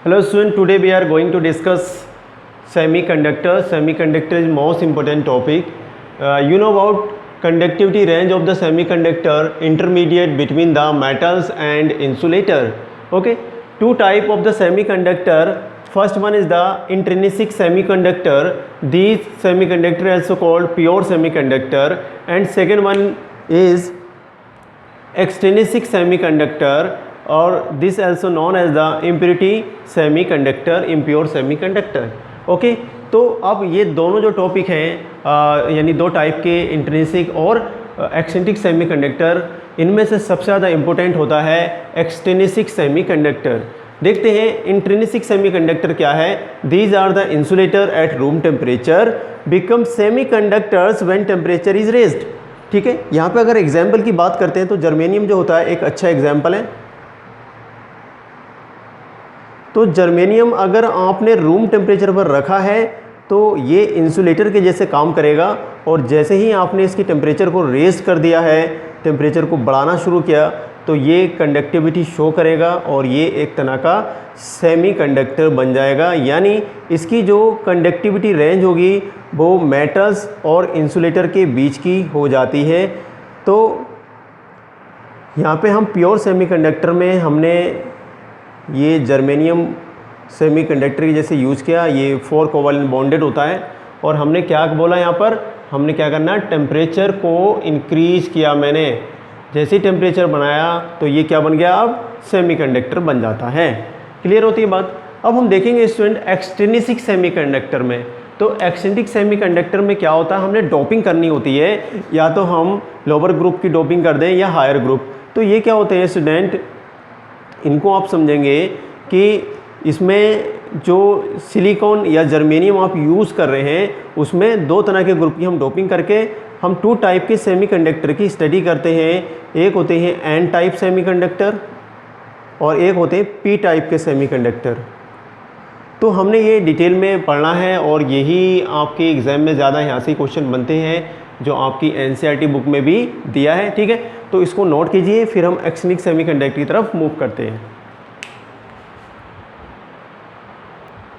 Hello student, today we are going to discuss semiconductor. Semiconductor is most important topic. You know about conductivity range of the semiconductor intermediate between the metals and insulator. Okay, two type of the semiconductor. First one is the intrinsic semiconductor. These semiconductor also called pure semiconductor, and second one is extrinsic semiconductor, और this also known as the impurity semiconductor, impure semiconductor. Okay, तो अब ये दोनों जो topic हैं यानी दो type के इंट्रिंसिक और एक्सट्रिंसिक सेमीकंडक्टर, इनमें से सबसे ज़्यादा इम्पोर्टेंट होता है एक्सट्रिंसिक सेमीकंडक्टर. देखते हैं इंट्रिंसिक सेमीकंडक्टर क्या है. These are the insulator at room temperature become semiconductors when temperature is raised. ठीक है, यहाँ पे अगर एग्जाम्पल की बात करते हैं तो जर्मेनियम जो होता है एक अच्छा एग्जाम्पल है. तो जर्मेनियम अगर आपने रूम टेम्परेचर पर रखा है तो ये इंसुलेटर के जैसे काम करेगा, और जैसे ही आपने इसकी टेम्परेचर को रेज कर दिया है, टेम्परेचर को बढ़ाना शुरू किया, तो ये कंडक्टिविटी शो करेगा और ये एक तरह का सेमीकंडक्टर बन जाएगा. यानी इसकी जो कंडक्टिविटी रेंज होगी वो मेटल्स और इंसुलेटर के बीच की हो जाती है. तो यहाँ पे हम प्योर सेमीकंडक्टर में हमने ये जर्मेनियम सेमीकंडक्टर की जैसे यूज़ किया. ये 4 कोवैलेंट बॉन्डेड होता है, और हमने क्या बोला यहाँ पर, हमने क्या करना, टेम्परेचर को इंक्रीज़ किया. मैंने जैसे ही टेम्परेचर बनाया तो ये क्या बन गया, अब सेमीकंडक्टर बन जाता है. क्लियर होती है बात. अब हम देखेंगे स्टूडेंट एक्सट्रिंसिक सेमीकंडक्टर में. तो एक्सट्रिंसिक सेमीकंडक्टर में क्या होता है, हमने डोपिंग करनी होती है, या तो हम लोअर ग्रुप की डोपिंग कर दें या हायर ग्रुप. तो ये क्या होते हैं स्टूडेंट, इनको आप समझेंगे कि इसमें जो सिलिकॉन या जर्मेनियम आप यूज़ कर रहे हैं उसमें दो तरह के ग्रुप की हम डोपिंग करके हम 2 टाइप के सेमीकंडक्टर की स्टडी करते हैं. एक होते हैं एन टाइप सेमीकंडक्टर और एक होते हैं पी टाइप के सेमीकंडक्टर. तो हमने ये डिटेल में पढ़ना है, और यही आपके एग्ज़ाम में ज़्यादा यहाँ से क्वेश्चन बनते हैं जो आपकी एनसीईआरटी बुक में भी दिया है. ठीक है, तो इसको नोट कीजिए, फिर हम एक्सट्रिंसिक सेमीकंडक्टर की तरफ मूव करते हैं.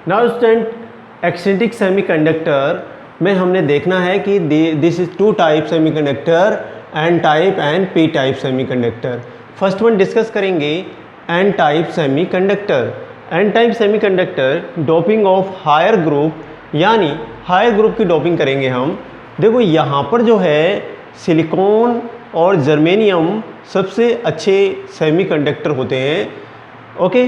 नाउ स्टूडेंट, एक्सट्रिंसिक सेमीकंडक्टर में हमने देखना है कि this is 2 type semiconductor, N type and P type semiconductor. First one discuss करेंगे N type semiconductor. N type semiconductor doping of higher group, यानी हायर ग्रुप की डोपिंग करेंगे हम. देखो यहाँ पर जो है सिलिकॉन और जर्मेनियम सबसे अच्छे सेमीकंडक्टर होते हैं. ओके,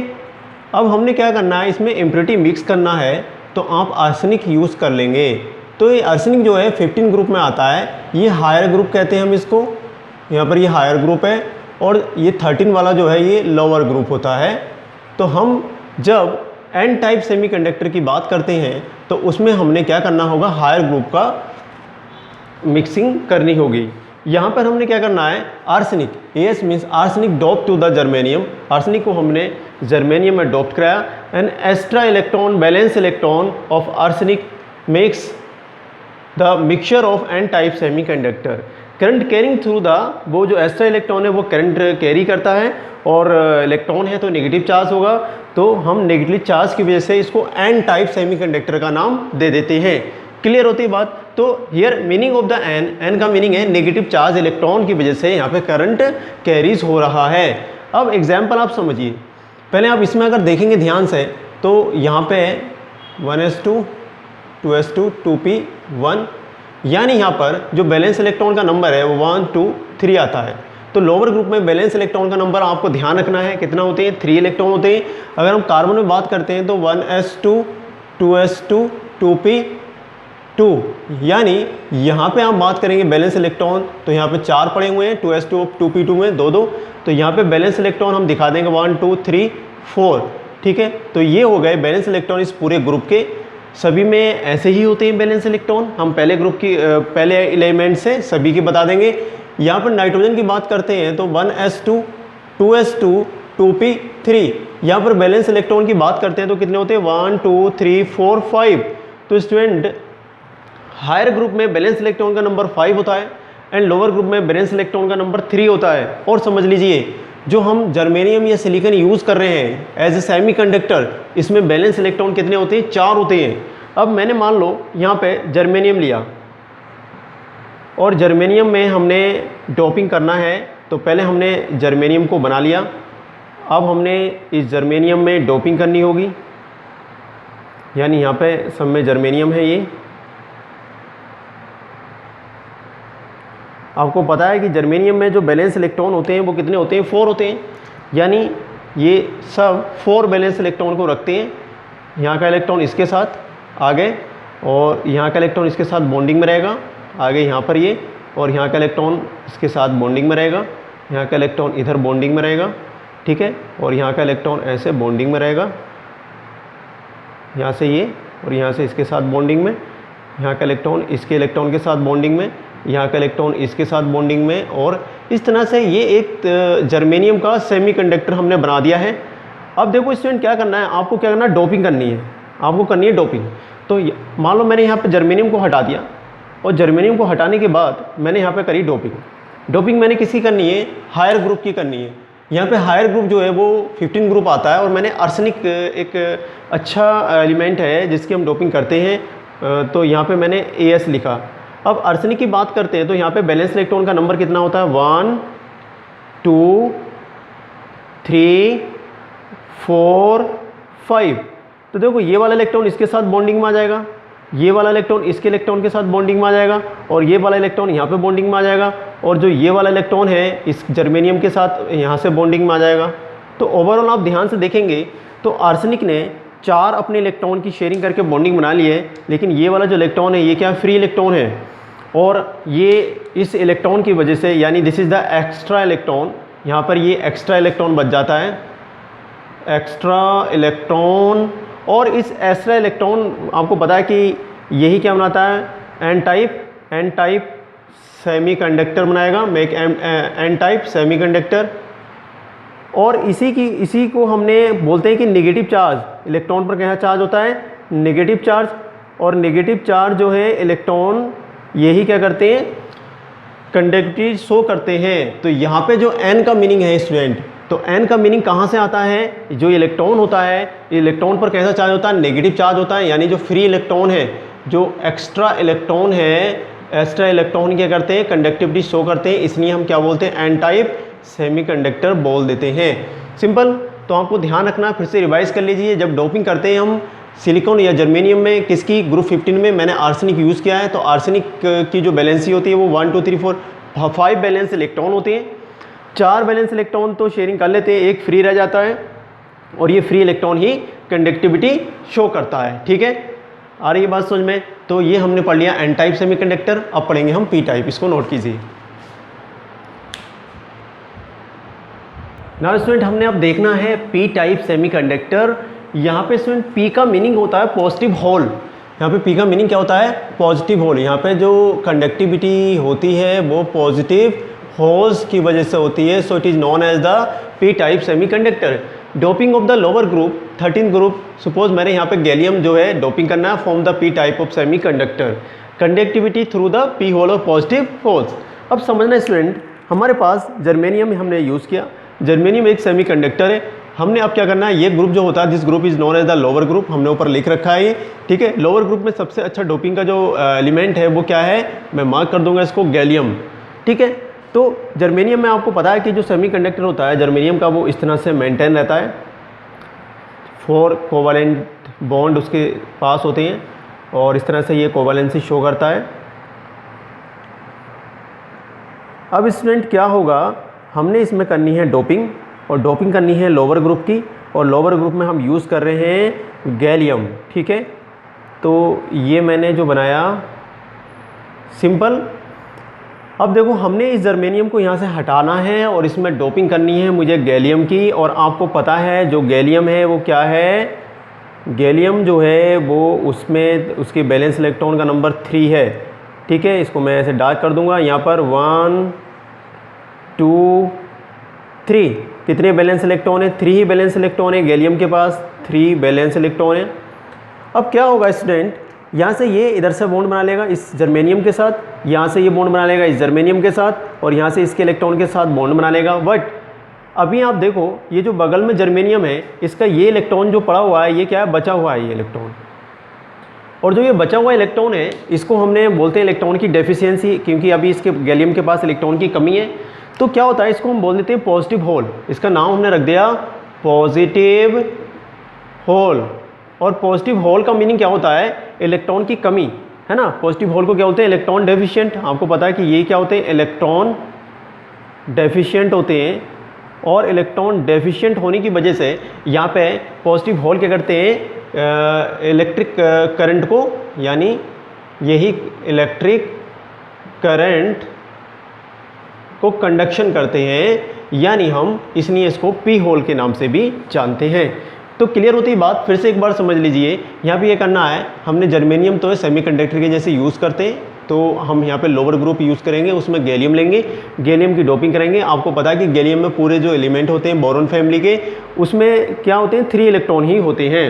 अब हमने क्या करना है, इसमें इम्प्योरिटी मिक्स करना है, तो आप आर्सेनिक यूज़ कर लेंगे. तो ये आर्सेनिक जो है 15 ग्रुप में आता है, ये हायर ग्रुप कहते हैं हम इसको. यहाँ पर ये हायर ग्रुप है, और ये 13 वाला जो है ये लोअर ग्रुप होता है. तो हम जब एन टाइप सेमीकंडक्टर की बात करते हैं तो उसमें हमने क्या करना होगा, हायर ग्रुप का मिक्सिंग करनी होगी. यहाँ पर हमने क्या करना है, arsenic, S means arsenic dope to the germanium. Arsenic को हमने जर्मेनियम में डोप कराया. And extra electron valence electron of arsenic makes the mixture of N type semiconductor. Current carrying through the, वो जो एक्स्ट्रा इलेक्ट्रॉन है वो current carry करता है, और इलेक्ट्रॉन है तो नेगेटिव चार्ज होगा. तो हम नेगेटिव चार्ज की वजह से इसको एन टाइप सेमीकंडक्टर का नाम दे देते हैं. क्लियर होती है बात. तो here meaning of the N, N का मीनिंग है नेगेटिव चार्ज इलेक्ट्रॉन की वजह से यहाँ पे करंट कैरीज हो रहा है. अब एग्जाम्पल आप समझिए. पहले आप इसमें अगर देखेंगे ध्यान से तो यहाँ पे 1s2 2s2 2p1, यानी यहाँ पर जो बैलेंस इलेक्ट्रॉन का नंबर है वो 1 2 3 आता है. तो लोअर ग्रुप में बैलेंस इलेक्ट्रॉन का नंबर आपको ध्यान रखना है कितना होते हैं, 3 इलेक्ट्रॉन होते हैं. अगर हम कार्बन में बात करते हैं तो 1s2 2s2 2p2, यानी यहाँ पे आप बात करेंगे बैलेंस इलेक्ट्रॉन तो यहाँ पे 4 पड़े हुए हैं, 2s2 2p2 में 2 तो यहाँ पे बैलेंस इलेक्ट्रॉन हम दिखा देंगे 1 2 3 4. ठीक है, तो ये हो गए बैलेंस इलेक्ट्रॉन इस पूरे ग्रुप के. सभी में ऐसे ही होते हैं बैलेंस इलेक्ट्रॉन. हम पहले ग्रुप की पहले एलिमेंट से सभी की बता देंगे. यहाँ पर नाइट्रोजन की बात करते हैं तो 1s2 2s2 2p3. यहाँ पर बैलेंस इलेक्ट्रॉन की बात करते हैं तो कितने होते हैं, 1 2 3 4 5. तो स्टूडेंट हायर ग्रुप में बैलेंस इलेक्ट्रॉन का नंबर 5 होता है, एंड लोअर ग्रुप में बैलेंस इलेक्ट्रॉन का नंबर 3 होता है. और समझ लीजिए जो हम जर्मेनियम या सिलिकॉन यूज़ कर रहे हैं एज ए सेमीकंडक्टर, इसमें बैलेंस इलेक्ट्रॉन कितने होते हैं? 4 होते हैं। अब मैंने मान लो यहाँ पे जर्मेनियम लिया और जर्मेनियम में हमने डोपिंग करना है, तो पहले हमने जर्मेनियम को बना लिया। अब हमने इस जर्मेनियम में डोपिंग करनी होगी, यानी यहाँ पे सब में जर्मेनियम है। ये आपको पता है कि जर्मेनियम में जो बैलेंस इलेक्ट्रॉन होते हैं वो कितने होते हैं? 4 होते हैं, यानी ये सब 4 बैलेंस इलेक्ट्रॉन को रखते हैं। यहाँ का इलेक्ट्रॉन इसके साथ आगे और यहाँ का इलेक्ट्रॉन इसके साथ बॉन्डिंग में रहेगा, आगे यहाँ पर ये, और यहाँ का इलेक्ट्रॉन इसके साथ बॉन्डिंग में रहेगा, यहाँ का इलेक्ट्रॉन इधर बॉन्डिंग में रहेगा, ठीक है, और यहाँ का इलेक्ट्रॉन ऐसे बॉन्डिंग में रहेगा, यहाँ से ये और यहाँ से इसके साथ बॉन्डिंग में, यहाँ का इलेक्ट्रॉन इसके इलेक्ट्रॉन के साथ बॉन्डिंग में, यहाँ का इलेक्ट्रॉन इसके साथ बॉन्डिंग में, और इस तरह से ये एक जर्मेनियम का सेमीकंडक्टर हमने बना दिया है। अब देखो स्टूडेंट क्या करना है, आपको क्या करना है? डोपिंग करनी है, आपको करनी है डोपिंग। तो मान लो मैंने यहाँ पर जर्मेनियम को हटा दिया, और जर्मेनियम को हटाने के बाद मैंने यहाँ पर करी डोपिंग। डोपिंग मैंने किसकी करनी है? हायर ग्रुप की करनी है। यहाँ पे हायर ग्रुप जो है वो 15 ग्रुप आता है, और मैंने आर्सेनिक एक अच्छा एलिमेंट है जिसकी हम डोपिंग करते हैं, तो यहाँ पे मैंने AS लिखा। अब आर्सेनिक की बात करते हैं तो यहाँ पे बैलेंस इलेक्ट्रॉन का नंबर कितना होता है? 1 2 3 4 5। तो देखो ये वाला इलेक्ट्रॉन इसके साथ बॉन्डिंग में आ जाएगा, ये वाला इलेक्ट्रॉन इसके इलेक्ट्रॉन के साथ बॉन्डिंग में आ जाएगा, और ये वाला इलेक्ट्रॉन यहाँ पे बॉन्डिंग में आ जाएगा, और जो ये वाला इलेक्ट्रॉन है इस जर्मेनियम के साथ यहाँ से बॉन्डिंग में आ जाएगा। तो ओवरऑल आप ध्यान से देखेंगे तो आर्सेनिक ने 4 अपने इलेक्ट्रॉन की शेयरिंग करके बॉन्डिंग बना ली है, लेकिन ये वाला जो इलेक्ट्रॉन है ये क्या? फ्री इलेक्ट्रॉन है, और ये इस इलेक्ट्रॉन की वजह से, यानी this is the extra electron, यहाँ पर ये एक्स्ट्रा इलेक्ट्रॉन बच जाता है, एक्स्ट्रा इलेक्ट्रॉन। और इस एक्स्ट्रा इलेक्ट्रॉन आपको पता है कि यही क्या बनाता है? एन टाइप सेमीकंडक्टर बनाएगा, मेक एन टाइप सेमीकंडक्टर। और इसी को हमने बोलते हैं कि नेगेटिव चार्ज। इलेक्ट्रॉन पर क्या चार्ज होता है? Negative charge. और नेगेटिव चार्ज जो है इलेक्ट्रॉन यही क्या करते हैं? कंडक्टिविटी शो करते हैं। तो यहाँ पे जो एन का मीनिंग है स्टूडेंट, तो एन का मीनिंग कहाँ से आता है? जो इलेक्ट्रॉन होता है, इलेक्ट्रॉन पर कैसा चार्ज होता है? नेगेटिव चार्ज होता है, यानी जो फ्री इलेक्ट्रॉन है, जो एक्स्ट्रा इलेक्ट्रॉन है, एक्स्ट्रा इलेक्ट्रॉन क्या करते हैं? कंडक्टिविटी शो करते हैं, इसलिए हम क्या बोलते हैं? एन टाइप सेमीकंडक्टर बोल देते हैं। सिंपल। तो आपको ध्यान रखना, फिर से रिवाइज कर लीजिए, जब डोपिंग करते हैं हम सिलिकॉन या जर्मेनियम में, किसकी? ग्रुप 15 में मैंने आर्सेनिक यूज़ किया है। तो आर्सेनिक की जो बैलेंसी होती है वो 1 2 3 4 5 बैलेंस इलेक्ट्रॉन होते हैं। 4 बैलेंस इलेक्ट्रॉन तो शेयरिंग कर लेते हैं, एक फ्री रह जाता है, और ये फ्री इलेक्ट्रॉन ही कंडक्टिविटी शो करता है। ठीक है, आ रही है बात समझ में? तो ये हमने पढ़ लिया एन टाइप सेमीकंडक्टर। अब पढ़ेंगे हम पी टाइप, इसको नोट कीजिए। नाउ स्टूडेंट, हमने अब देखना है पी टाइप सेमीकंडक्टर। यहाँ पे स्टूडेंट पी का मीनिंग होता है पॉजिटिव होल। यहाँ पे पी का मीनिंग क्या होता है? Positive hole. यहाँ पे जो कंडक्टिविटी होती है वो पॉजिटिव होल्स की वजह से होती है। So it is known as the P type semiconductor. Doping of the lower group 13 group, suppose मैंने यहाँ पे गैलियम जो है डोपिंग करना है, form the P type of semiconductor. Conductivity through the P hole of positive holes. अब समझना student, हमारे पास जर्मेनियम हमने यूज़ किया। जर्मेनियम एक सेमीकंडक्टर है। हमने अब क्या करना है? ये ग्रुप जो होता है, this group is known as the lower group, हमने ऊपर लिख रखा है ये। ठीक है, लोअर ग्रुप में सबसे अच्छा डोपिंग का जो एलिमेंट है वो क्या है? मैं मार्क कर दूंगा इसको, गैलियम। ठीक है, तो जर्मेनियम में आपको पता है कि जो सेमीकंडक्टर होता है जर्मेनियम का वो इस तरह से मेंटेन रहता है। 4 कोवैलेंट बॉन्ड उसके पास होते हैं, और इस तरह से ये कोवैलेंसी शो करता है। अब स्टूडेंट क्या होगा? हमने इसमें करनी है डोपिंग, और डोपिंग करनी है लोअर ग्रुप की, और लोअर ग्रुप में हम यूज़ कर रहे हैं गैलियम। ठीक है, तो ये मैंने जो बनाया सिंपल। अब देखो, हमने इस जर्मेनियम को यहाँ से हटाना है और इसमें डोपिंग करनी है मुझे गैलियम की। और आपको पता है जो गैलियम है वो क्या है? गैलियम जो है वो उसमें उसके बैलेंस इलेक्ट्रॉन का नंबर 3 है। ठीक है, इसको मैं ऐसे डार्क कर दूंगा। यहाँ पर 1 2 3 कितने बैलेंस इलेक्ट्रॉन है? 3 ही बैलेंस इलेक्ट्रॉन है गैलियम के पास, 3 बैलेंस इलेक्ट्रॉन है। अब क्या होगा स्टूडेंट? यहाँ से ये इधर से बॉन्ड बना लेगा इस जर्मेनियम के साथ, यहाँ से ये बॉन्ड बना लेगा इस जर्मेनियम के साथ, और यहाँ से इसके इलेक्ट्रॉन के साथ बॉन्ड बना लेगा। बट अभी आप देखो ये जो बगल में जर्मेनियम है, इसका ये इलेक्ट्रॉन जो पड़ा हुआ है ये क्या है, बचा हुआ है ये इलेक्ट्रॉन। और जो ये बचा हुआ इलेक्ट्रॉन है इसको हमने बोलते हैं इलेक्ट्रॉन की डेफिशिएंसी, क्योंकि अभी इसके गैलियम के पास इलेक्ट्रॉन की कमी है। तो क्या होता है, इसको हम बोल देते हैं पॉजिटिव होल। इसका नाम हमने रख दिया पॉजिटिव होल। और पॉजिटिव होल का मीनिंग क्या होता है, इलेक्ट्रॉन की कमी, है ना। पॉजिटिव होल को क्या बोलते हैं, इलेक्ट्रॉन डेफिशिएंट। आपको पता है कि ये क्या होते हैं, इलेक्ट्रॉन डेफिशिएंट होते हैं। और इलेक्ट्रॉन डेफिशिएंट होने की वजह से यहाँ पे पॉजिटिव होल क्या करते हैं, इलेक्ट्रिक करंट को, यानी यही इलेक्ट्रिक करंट को कंडक्शन करते हैं, यानी हम इसलिए इसको पी होल के नाम से भी जानते हैं। तो क्लियर होती है बात, फिर से एक बार समझ लीजिए। यहाँ पे ये करना है, हमने जर्मेनियम तो सेमीकंडक्टर के जैसे यूज़ करते हैं, तो हम यहाँ पे लोअर ग्रुप यूज़ करेंगे, उसमें गैलियम लेंगे, गैलियम की डोपिंग करेंगे। आपको पता है कि गैलियम में पूरे जो एलिमेंट होते हैं बोरॉन फैमिली के, उसमें क्या होते हैं, 3 इलेक्ट्रॉन ही होते हैं।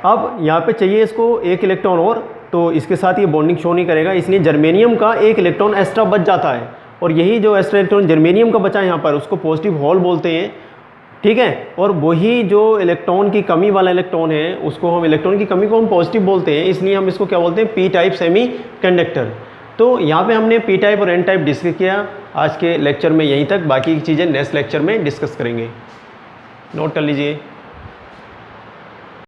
अब यहाँ पे चाहिए इसको 1 इलेक्ट्रॉन और, तो इसके साथ ये बॉन्डिंग शो नहीं करेगा, इसलिए जर्मेनियम का 1 इलेक्ट्रॉन एक्स्ट्रा बच जाता है। और यही जो एक्स्ट्रा इलेक्ट्रॉन जर्मेनियम का बचा है यहाँ पर, उसको पॉजिटिव होल बोलते हैं, ठीक है। और वही जो इलेक्ट्रॉन की कमी वाला इलेक्ट्रॉन है, उसको हम, इलेक्ट्रॉन की कमी को हम पॉजिटिव बोलते हैं, इसलिए हम इसको क्या बोलते हैं, पी टाइप सेमी कंडक्टर। तो यहाँ पे हमने पी टाइप और एन टाइप डिस्कस किया आज के लेक्चर में यहीं तक। बाकी की चीज़ें नेक्स्ट लेक्चर में डिस्कस करेंगे, नोट कर लीजिए।